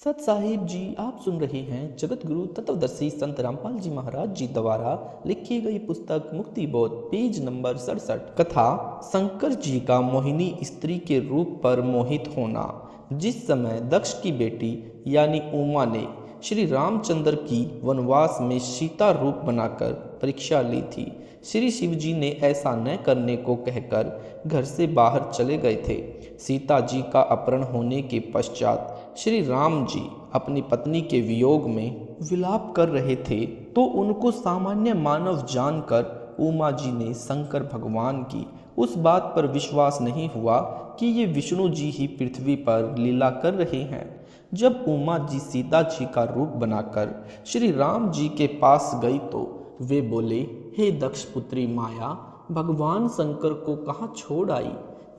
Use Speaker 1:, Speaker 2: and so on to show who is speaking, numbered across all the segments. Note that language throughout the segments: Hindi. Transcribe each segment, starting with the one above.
Speaker 1: सत साहिब जी, आप सुन रहे हैं जगत गुरु तत्वदर्शी संत रामपाल जी महाराज जी द्वारा लिखी गई पुस्तक मुक्ति बोध, पेज नंबर 67। कथा शंकर जी का मोहिनी स्त्री के रूप पर मोहित होना। जिस समय दक्ष की बेटी यानी उमा ने श्री रामचंद्र की वनवास में सीता रूप बनाकर परीक्षा ली थी, श्री शिव जी ने ऐसा न करने को कहकर घर से बाहर चले गए थे। सीता जी का अपहरण होने के पश्चात श्री राम जी अपनी पत्नी के वियोग में विलाप कर रहे थे, तो उनको सामान्य मानव जानकर उमा जी ने शंकर भगवान की उस बात पर विश्वास नहीं हुआ कि ये विष्णु जी ही पृथ्वी पर लीला कर रहे हैं। जब उमा जी सीता जी का रूप बनाकर श्री राम जी के पास गई तो वे बोले, हे दक्ष पुत्री माया, भगवान शंकर को कहाँ छोड़ आई।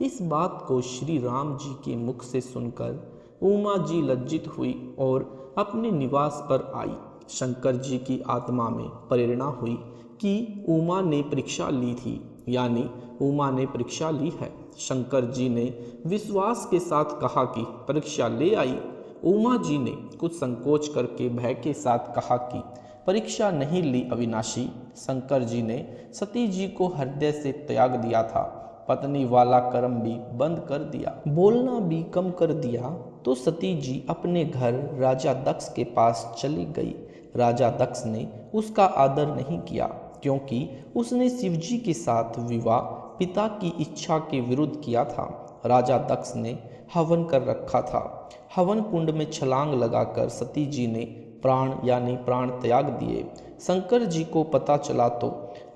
Speaker 1: इस बात को श्री राम जी के मुख से सुनकर उमा जी लज्जित हुई और अपने निवास पर आई। शंकर जी की आत्मा में प्रेरणा हुई कि उमा ने परीक्षा ली थी, यानी उमा ने परीक्षा ली है। शंकर जी ने विश्वास के साथ कहा कि परीक्षा ले आई। उमा जी ने कुछ संकोच करके भय के साथ कहा कि परीक्षा नहीं ली अविनाशी। शंकर जी ने सती जी को हृदय से त्याग दिया था, पत्नी वाला कर्म भी बंद कर दिया, बोलना भी कम कर दिया, तो सती जी अपने घर राजा दक्ष के पास चली गई। राजा दक्ष ने उसका आदर नहीं किया, क्योंकि उसने शिव जी के साथ विवाह पिता की इच्छा के विरुद्ध किया था। राजा दक्ष ने हवन कर रखा था। हवन कुंड में छलांग लगाकर सती जी ने प्राण यानी प्राण त्याग दिए। शंकर जी को पता चला तो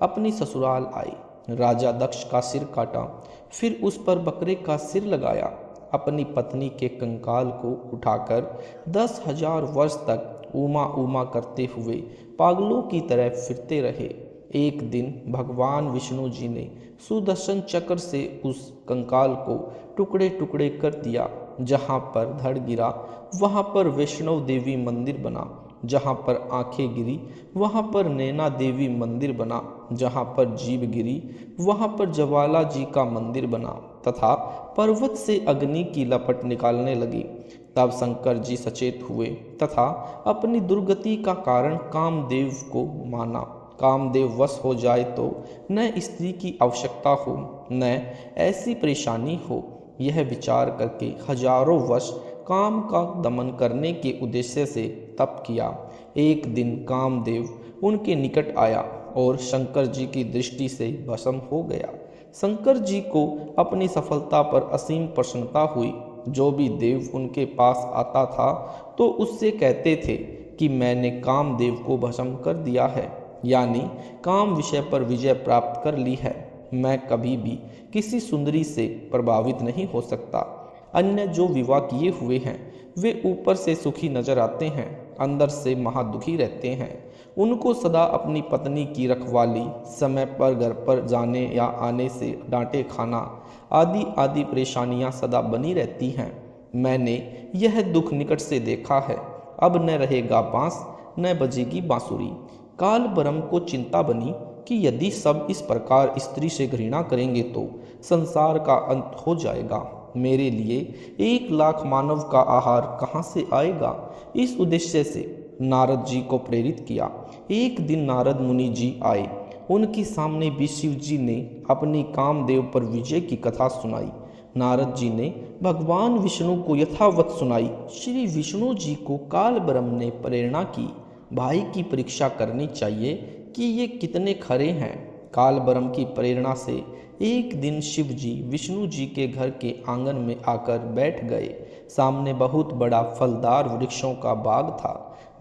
Speaker 1: अपनी ससुराल आए। राजा दक्ष का सिर काटा, फिर उस पर बकरे का सिर लगाया। अपनी पत्नी के कंकाल को उठाकर 10,000 वर्ष तक उमा उमा करते हुए पागलों की तरह फिरते रहे। एक दिन भगवान विष्णु जी ने सुदर्शन चक्र से उस कंकाल को टुकड़े टुकड़े कर दिया। जहाँ पर धड़ गिरा वहाँ पर वैष्णव देवी मंदिर बना, जहाँ पर आंखें गिरी वहाँ पर नैना देवी मंदिर बना, जहाँ पर जीभ गिरी वहाँ पर ज्वाला जी का मंदिर बना तथा पर्वत से अग्नि की लपट निकालने लगी। तब शंकर जी सचेत हुए तथा अपनी दुर्गति का कारण कामदेव को माना। कामदेव वश हो जाए तो न स्त्री की आवश्यकता हो न ऐसी परेशानी हो। यह विचार करके हजारों वर्ष काम का दमन करने के उद्देश्य से तप किया। एक दिन कामदेव उनके निकट आया और शंकर जी की दृष्टि से भस्म हो गया। शंकर जी को अपनी सफलता पर असीम प्रसन्नता हुई। जो भी देव उनके पास आता था तो उससे कहते थे कि मैंने कामदेव को भस्म कर दिया है, यानी काम विषय पर विजय प्राप्त कर ली है। मैं कभी भी किसी सुंदरी से प्रभावित नहीं हो सकता। अन्य जो विवाह किए हुए हैं वे ऊपर से सुखी नजर आते हैं, अंदर से महादुखी रहते हैं। उनको सदा अपनी पत्नी की रखवाली, समय पर घर पर जाने या आने से डांटे खाना आदि आदि परेशानियां सदा बनी रहती हैं। मैंने यह दुख निकट से देखा है। अब न रहेगा बांस न बजेगी बांसुरी। काल ब्रह्म को चिंता बनी कि यदि सब इस प्रकार स्त्री से घृणा करेंगे तो संसार का अंत हो जाएगा। मेरे लिए 1,00,000 मानव का आहार कहाँ से आएगा। इस उद्देश्य से नारद जी को प्रेरित किया। एक दिन नारद मुनि जी आए। उनके सामने भी शिव जी ने अपनी कामदेव पर विजय की कथा सुनाई। नारद जी ने भगवान विष्णु को यथावत सुनाई। श्री विष्णु जी को काल ब्रह्म ने प्रेरणा की, भाई की परीक्षा करनी चाहिए कि ये कितने खरे हैं। काल ब्रह्म की प्रेरणा से एक दिन शिव जी विष्णु जी के घर के आंगन में आकर बैठ गए। सामने बहुत बड़ा फलदार वृक्षों का बाग था।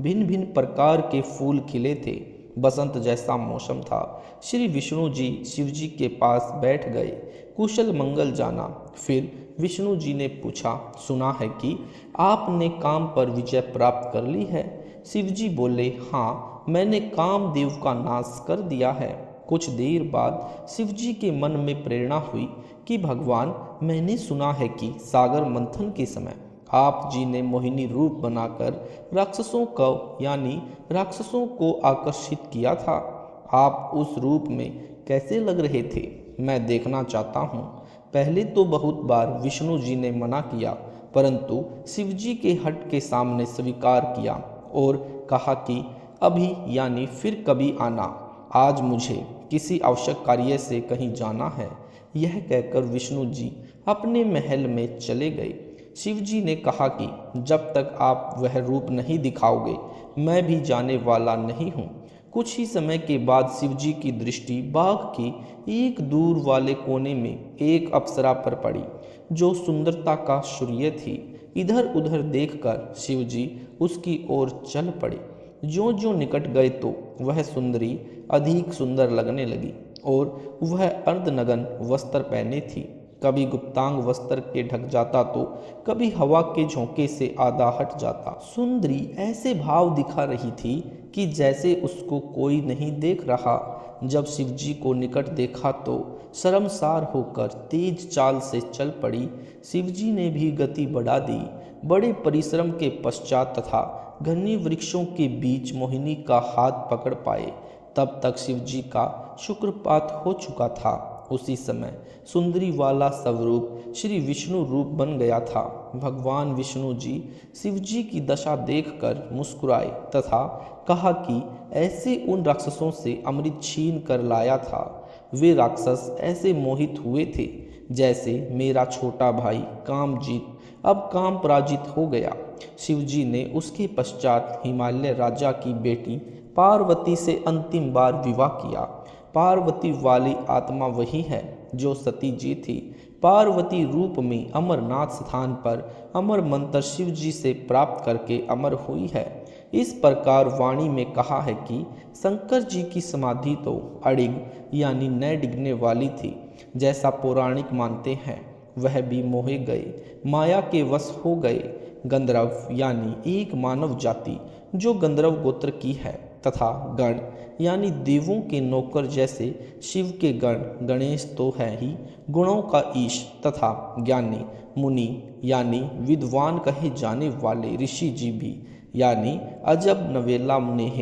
Speaker 1: भिन्न भिन्न प्रकार के फूल खिले थे। बसंत जैसा मौसम था। श्री विष्णु जी शिव जी के पास बैठ गए, कुशल मंगल जाना। फिर विष्णु जी ने पूछा, सुना है कि आपने काम पर विजय प्राप्त कर ली है। शिव जी बोले, हाँ, मैंने कामदेव का नाश कर दिया है। कुछ देर बाद शिव जी के मन में प्रेरणा हुई कि भगवान, मैंने सुना है कि सागर मंथन के समय आप जी ने मोहिनी रूप बनाकर राक्षसों को आकर्षित किया था। आप उस रूप में कैसे लग रहे थे, मैं देखना चाहता हूँ। पहले तो बहुत बार विष्णु जी ने मना किया, परंतु शिवजी के हट के सामने स्वीकार किया और कहा कि अभी यानी फिर कभी आना, आज मुझे किसी आवश्यक कार्य से कहीं जाना है। यह कहकर विष्णु जी अपने महल में चले गए। शिवजी ने कहा कि जब तक आप वह रूप नहीं दिखाओगे मैं भी जाने वाला नहीं हूँ। कुछ ही समय के बाद शिवजी की दृष्टि बाग के एक दूर वाले कोने में एक अप्सरा पर पड़ी जो सुंदरता का सूर्य थी। इधर उधर देखकर शिवजी उसकी ओर चल पड़े। ज्यों ज्यों निकट गए तो वह सुंदरी अधिक सुंदर लगने लगी और वह अर्धनग्न वस्त्र पहने थी। कभी गुप्तांग वस्त्र के ढक जाता तो कभी हवा के झोंके से आधा हट जाता। सुंदरी ऐसे भाव दिखा रही थी कि जैसे उसको कोई नहीं देख रहा। जब शिवजी को निकट देखा तो शर्मसार होकर तेज चाल से चल पड़ी। शिवजी ने भी गति बढ़ा दी। बड़े परिश्रम के पश्चात तथा घने वृक्षों के बीच मोहिनी का हाथ पकड़ पाए। तब तक शिवजी का शुक्रपात हो चुका था। उसी समय सुंदरी वाला स्वरूप श्री विष्णु रूप बन गया था। भगवान विष्णु जी शिवजी की दशा देखकर मुस्कुराए तथा कहा कि ऐसे उन राक्षसों से अमृत छीन कर लाया था। वे राक्षस ऐसे मोहित हुए थे जैसे मेरा छोटा भाई कामजीत अब काम पराजित हो गया। शिवजी ने उसके पश्चात हिमालय राजा की बेटी पार्वती से अंतिम बार विवाह किया। पार्वती वाली आत्मा वही है जो सती जी थी। पार्वती रूप में अमरनाथ स्थान पर अमर मंत्र शिवजी से प्राप्त करके अमर हुई है। इस प्रकार वाणी में कहा है कि शंकर जी की समाधि तो अडिग यानी न डिगने वाली थी, जैसा पौराणिक मानते हैं। वह भी मोहे गए, माया के वश हो गए। गंधर्व यानी एक मानव जाति जो गंधर्व गोत्र की है तथा गण यानी देवों के नौकर जैसे शिव के गण गणेश तो है ही, गुणों का ईश तथा ज्ञानी मुनि यानी विद्वान कहे जाने वाले ऋषि जी भी यानी अजब नवेला नेह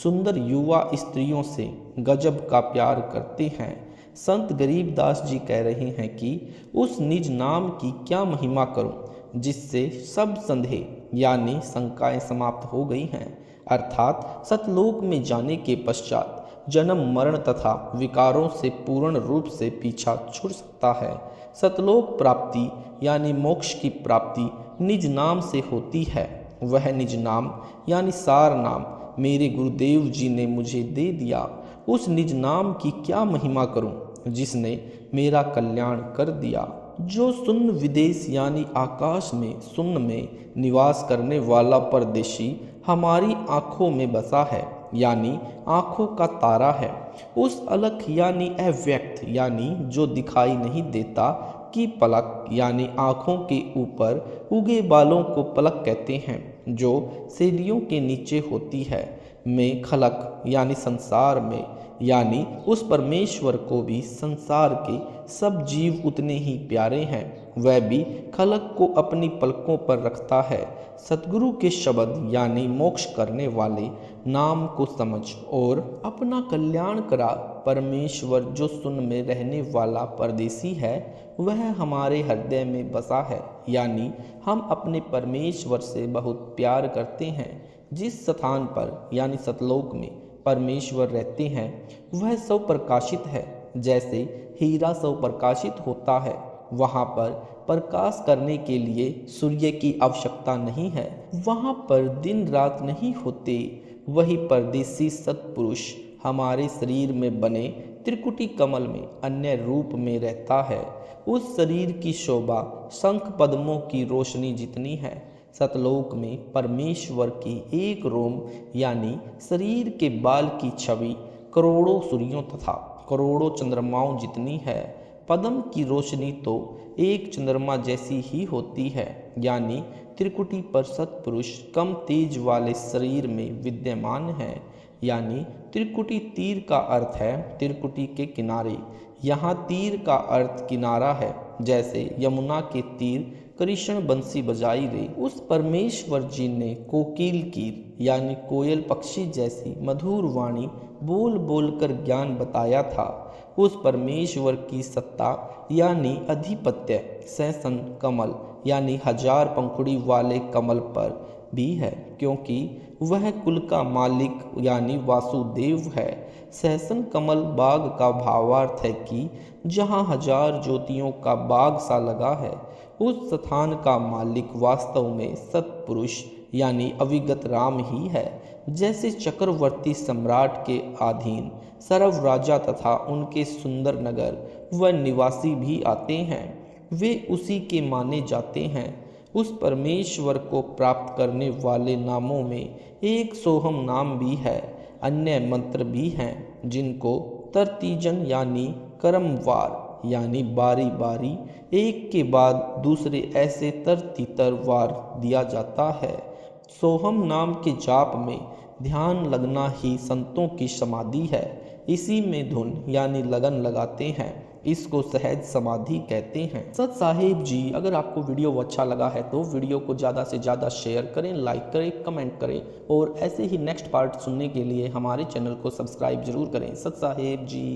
Speaker 1: सुंदर युवा स्त्रियों से गजब का प्यार करते हैं। संत गरीबदास जी कह रहे हैं कि उस निज नाम की क्या महिमा करूं जिससे सब संदेह यानी शंकाएं समाप्त हो गई हैं। अर्थात सतलोक में जाने के पश्चात जन्म मरण तथा विकारों से पूर्ण रूप से पीछा छुड़ सकता है। सतलोक प्राप्ति यानी मोक्ष की प्राप्ति निज नाम से होती है। वह निज नाम यानी सार नाम मेरे गुरुदेव जी ने मुझे दे दिया। उस निज नाम की क्या महिमा करूं जिसने मेरा कल्याण कर दिया। जो शून्य विदेश यानी आकाश में शून्य में निवास करने वाला परदेशी हमारी आँखों में बसा है यानी आँखों का तारा है। उस अलख यानी अव्यक्त यानी जो दिखाई नहीं देता की पलक यानी आँखों के ऊपर उगे बालों को पलक कहते हैं, जो सेलियों के नीचे होती है। में खलक यानी संसार में यानी उस परमेश्वर को भी संसार के सब जीव उतने ही प्यारे हैं। वह भी खलक को अपनी पलकों पर रखता है। सतगुरु के शब्द यानी मोक्ष करने वाले नाम को समझ और अपना कल्याण करा। परमेश्वर जो शून्य में रहने वाला परदेसी है वह हमारे हृदय में बसा है यानी हम अपने परमेश्वर से बहुत प्यार करते हैं। जिस स्थान पर यानी सतलोक में परमेश्वर रहते हैं वह सब प्रकाशित है। जैसे हीरा सब प्रकाशित होता है, वहाँ पर प्रकाश करने के लिए सूर्य की आवश्यकता नहीं है। वहाँ पर दिन रात नहीं होते। वही परदेसी सत्पुरुष हमारे शरीर में बने त्रिकुटी कमल में अन्य रूप में रहता है। उस शरीर की शोभा शंख पद्मों की रोशनी जितनी है। सतलोक में परमेश्वर की एक रोम यानी शरीर के बाल की छवि करोड़ों सूर्यों तथा करोड़ों चंद्रमाओं जितनी है। पद्म की रोशनी तो एक चंद्रमा जैसी ही होती है यानी त्रिकुटी पर सत्पुरुष कम तेज वाले शरीर में विद्यमान है। यानी त्रिकुटी तीर का अर्थ है त्रिकुटी के किनारे। यहाँ तीर का अर्थ किनारा है। जैसे यमुना के तीर कृष्ण बंसी बजाई रे। उस परमेश्वर जी ने कोकिल कीर यानी कोयल पक्षी जैसी मधुर वाणी बोल बोल कर ज्ञान बताया था। उस परमेश्वर की सत्ता यानी अधिपत्य सहसन कमल यानी हजार पंखुड़ी वाले कमल पर भी है, क्योंकि वह कुल का मालिक यानी वासुदेव है। सहसन कमल बाग का भावार्थ है कि जहाँ हजार ज्योतियों का बाग सा लगा है, उस स्थान का मालिक वास्तव में सत्पुरुष यानी अविगत राम ही है। जैसे चक्रवर्ती सम्राट के अधीन सर्व राजा तथा उनके सुंदर नगर व निवासी भी आते हैं, वे उसी के माने जाते हैं। उस परमेश्वर को प्राप्त करने वाले नामों में एक सोहम नाम भी है। अन्य मंत्र भी हैं जिनको तरतीजन यानी क्रमवार यानी बारी बारी एक के बाद दूसरे ऐसे तरतीतरवार दिया जाता है। सोहम नाम के जाप में ध्यान लगना ही संतों की समाधि है। इसी में धुन यानी लगन लगाते हैं। इसको सहज समाधि कहते हैं। सत साहिब जी, अगर आपको वीडियो अच्छा लगा है तो वीडियो को ज़्यादा से ज़्यादा शेयर करें, लाइक करें, कमेंट करें और ऐसे ही नेक्स्ट पार्ट सुनने के लिए हमारे चैनल को सब्सक्राइब जरूर करें। सत साहिब जी।